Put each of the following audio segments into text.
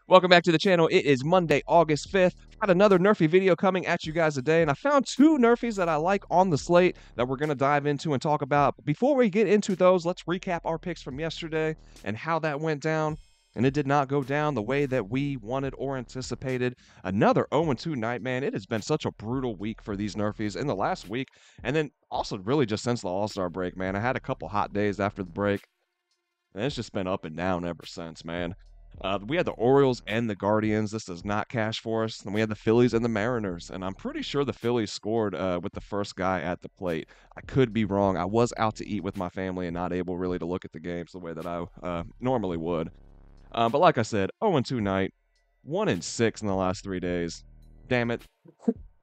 Welcome back to the channel. It is Monday, August 5th. Got another Nerfy video coming at you guys today, and I found two Nerfies that I like on the slate that we're going to dive into and talk about. But before we get into those, let's recap our picks from yesterday and how that went down. And it did not go down the way that we wanted or anticipated. Another 0-2 night, man. It has been such a brutal week for these Nerfies in the last week, and then also really just since the All-Star break, man. I had a couple hot days after the break, and it's just been up and down ever since, man. We had the Orioles and the Guardians. This does not cash for us. Then we had the Phillies and the Mariners, and I'm pretty sure the Phillies scored with the first guy at the plate. I could be wrong. I was out to eat with my family and not able really to look at the games the way that I normally would. But like I said, 0-2 night, 1-6 in the last 3 days. Damn it.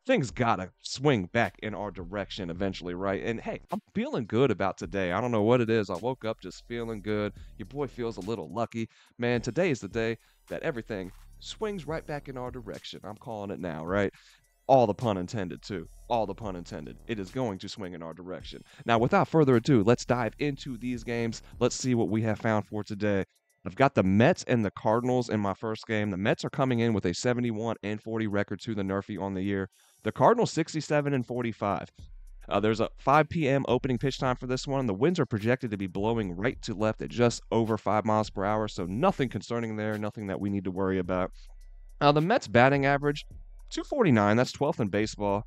Things gotta swing back in our direction eventually, right? And hey, I'm feeling good about today. I don't know what it is. I woke up just feeling good. Your boy feels a little lucky. Man, today is the day that everything swings right back in our direction. I'm calling it now, right? All the pun intended, too. All the pun intended. It is going to swing in our direction. Now, without further ado, let's dive into these games. Let's see what we have found for today. I've got the Mets and the Cardinals in my first game. The Mets are coming in with a 71-40 record to the Nerfy on the year. The Cardinals 67-45. There's a 5 p.m. opening pitch time for this one. The winds are projected to be blowing right to left at just over 5 miles per hour, so nothing concerning there, nothing that we need to worry about. The Mets batting average, 249. That's 12th in baseball.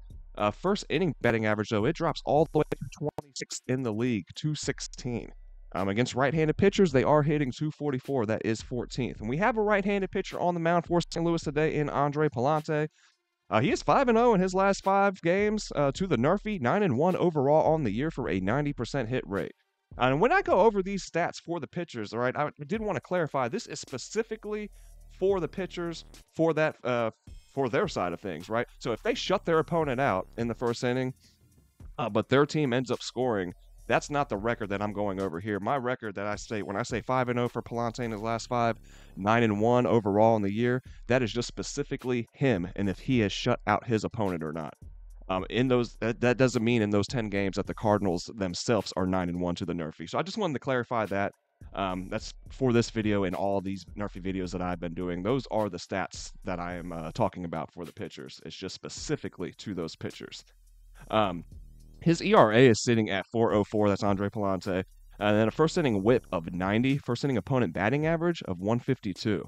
First inning batting average, though, it drops all the way to 26th in the league, 216. Against right-handed pitchers, they are hitting 244. That is 14th. And we have a right-handed pitcher on the mound for St. Louis today in Andre Palante. He is 5-0 in his last 5 games to the Nerfy, 9-1 overall on the year for a 90% hit rate. And when I go over these stats for the pitchers, all right, I did want to clarify, this is specifically for the pitchers for that for their side of things, right? So if they shut their opponent out in the first inning, but their team ends up scoring, that's not the record that I'm going over here. My record that I state when I say 5-0 for Palante in his last 5, 9-1 overall in the year, that is just specifically him and if he has shut out his opponent or not. That doesn't mean in those 10 games that the Cardinals themselves are 9-1 to the Nerfy. So I just wanted to clarify that. That's for this video and all these Nerfy videos that I've been doing. Those are the stats that I am talking about for the pitchers. It's just specifically to those pitchers. His ERA is sitting at 4.04. That's Andre Palante. And then a first inning whip of 90. First inning opponent batting average of 152.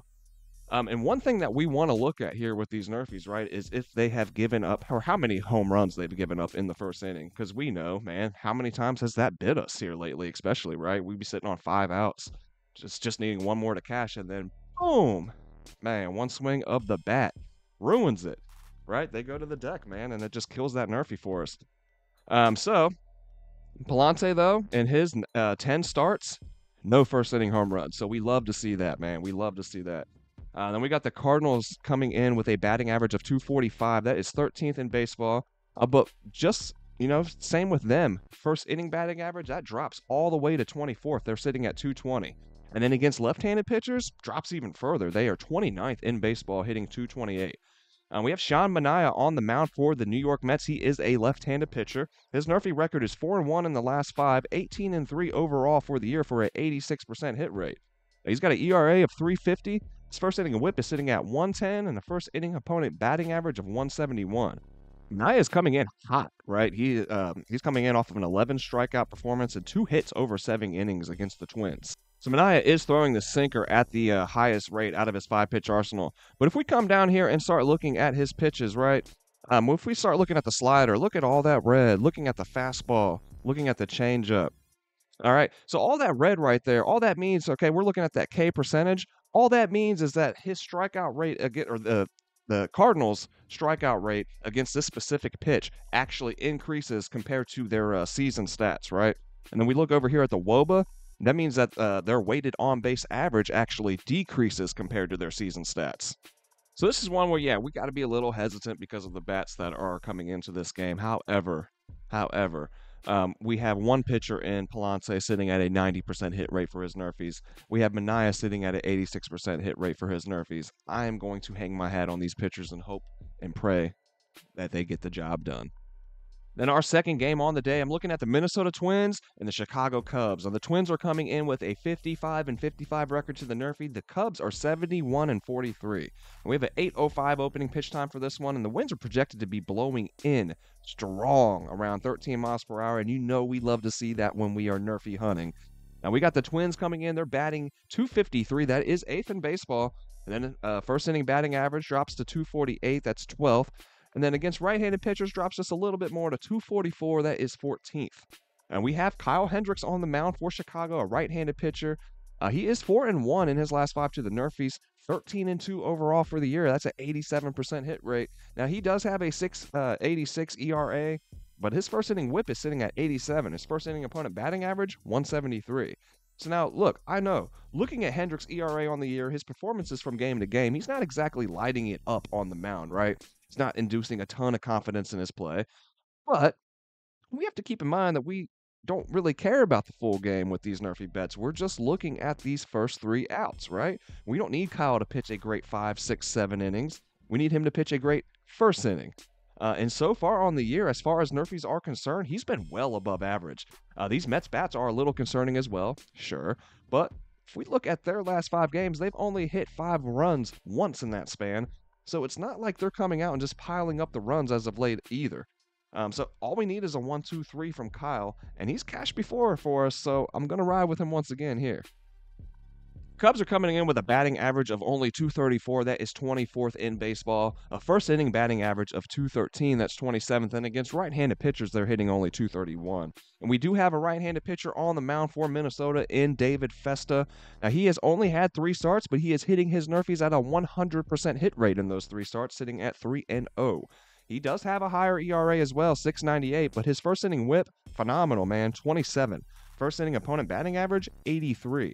And one thing that we want to look at here with these Nerfies, right, is if they have given up or how many home runs they've given up in the first inning. Because we know, man, how many times has that bit us here lately, especially, right? We'd be sitting on 5 outs, just needing one more to cash, and then boom, man, one swing of the bat ruins it, right? They go to the deck, man, and it just kills that Nerfy for us. So Palante, though, in his 10 starts, no first inning home runs. So we love to see that, man. We love to see that. Then we got the Cardinals coming in with a batting average of 245. That is 13th in baseball. But just, same with them. First inning batting average, that drops all the way to 24th. They're sitting at 220. And then against left-handed pitchers, drops even further. They are 29th in baseball, hitting 228. We have Sean Manaea on the mound for the New York Mets. He is a left-handed pitcher. His Nerfy record is 4-1 in the last 5, 18-3 overall for the year for an 86% hit rate. He's got an ERA of 3.50. His first inning whip is sitting at 110, and the first inning opponent batting average of 171. Manaea is coming in hot, right? He's coming in off of an 11 strikeout performance and 2 hits over 7 innings against the Twins. So Manaea is throwing the sinker at the highest rate out of his 5-pitch arsenal. But if we come down here and start looking at his pitches, right? If we start looking at the slider, look at all that red, looking at the fastball, looking at the changeup. All right, so all that red right there, all that means, okay, we're looking at that K percentage. All that means is that his strikeout rate, or the Cardinals' strikeout rate against this specific pitch actually increases compared to their season stats, right? And then we look over here at the WOBA. That means that their weighted on-base average actually decreases compared to their season stats. So this is one where, yeah, we got to be a little hesitant because of the bats that are coming into this game. However, we have one pitcher in Palante sitting at a 90% hit rate for his Nerfies. We have Manaea sitting at an 86% hit rate for his Nerfies. I am going to hang my hat on these pitchers and hope and pray that they get the job done. Then our second game on the day, I'm looking at the Minnesota Twins and the Chicago Cubs. Now, the Twins are coming in with a 55-55 record to the NRFI. The Cubs are 71-43. And we have an 8:05 opening pitch time for this one, and the winds are projected to be blowing in strong around 13 miles per hour. And you know we love to see that when we are NRFI hunting. Now, we got the Twins coming in. They're batting 253. That is 8th in baseball. And then first inning batting average drops to 248. That's 12th. And then against right-handed pitchers drops just a little bit more to 244. That is 14th. And we have Kyle Hendricks on the mound for Chicago, a right-handed pitcher. He is 4-1 in his last 5 to the NRFIs, 13-2 overall for the year. That's an 87% hit rate. Now, he does have a 6.86 ERA, but his first inning whip is sitting at 87. His first inning opponent batting average, 173. So now, look, I know, looking at Hendricks' ERA on the year, his performances from game to game, he's not exactly lighting it up on the mound, right? He's not inducing a ton of confidence in his play. But we have to keep in mind that we don't really care about the full game with these NRFI bets. We're just looking at these first 3 outs, right? We don't need Kyle to pitch a great 5, 6, 7 innings. We need him to pitch a great first inning. And so far on the year, as far as NRFIs are concerned, he's been well above average. These Mets bats are a little concerning as well, sure. But if we look at their last 5 games, they've only hit 5 runs once in that span. So it's not like they're coming out and just piling up the runs as of late either. So all we need is a 1-2-3 from Kyle, and he's cashed before for us, so I'm going to ride with him once again here. Cubs are coming in with a batting average of only 234. That is 24th in baseball. A first inning batting average of 213. That's 27th. And against right-handed pitchers, they're hitting only 231. And we do have a right-handed pitcher on the mound for Minnesota in David Festa. Now, he has only had 3 starts, but he is hitting his NRFIs at a 100% hit rate in those 3 starts, sitting at 3-0. He does have a higher ERA as well, 6.98, but his first inning whip, phenomenal, man, 27. First inning opponent batting average, 83.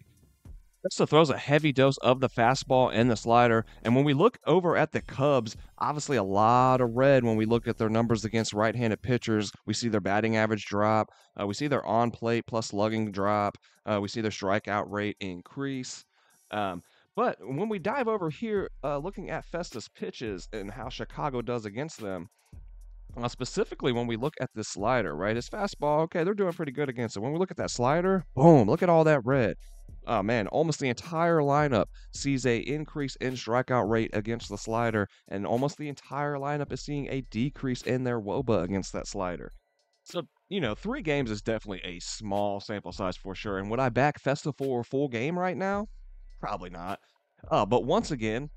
Festa throws a heavy dose of the fastball and the slider. And when we look over at the Cubs, obviously a lot of red when we look at their numbers against right-handed pitchers. We see their batting average drop. We see their on-plate plus slugging drop. We see their strikeout rate increase. But when we dive over here, looking at Festa's pitches and how Chicago does against them, specifically when we look at the slider, right? His fastball, okay, they're doing pretty good against it. When we look at that slider, boom, look at all that red. Oh, man, almost the entire lineup sees a increase in strikeout rate against the slider, and almost the entire lineup is seeing a decrease in their WOBA against that slider. So, 3 games is definitely a small sample size for sure. And would I back Festa for a full game right now? Probably not. But once again,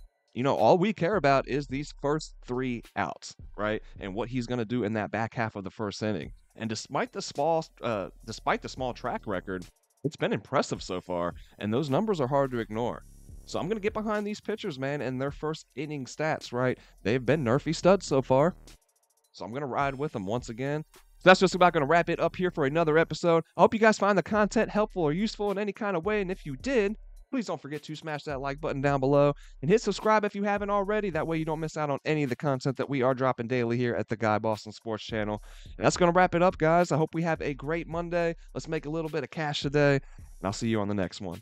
all we care about is these first 3 outs, right? And what he's going to do in that back half of the first inning. And despite the small track record, it's been impressive so far, and those numbers are hard to ignore. So I'm going to get behind these pitchers, man, and their first inning stats, right? They've been NRFI studs so far. So I'm going to ride with them once again. So that's just about going to wrap it up here for another episode. I hope you guys find the content helpful or useful in any kind of way, and if you did, please don't forget to smash that like button down below and hit subscribe if you haven't already. That way you don't miss out on any of the content that we are dropping daily here at the Guy Boston Sports Channel. And that's going to wrap it up, guys. I hope we have a great Monday. Let's make a little bit of cash today, and I'll see you on the next one.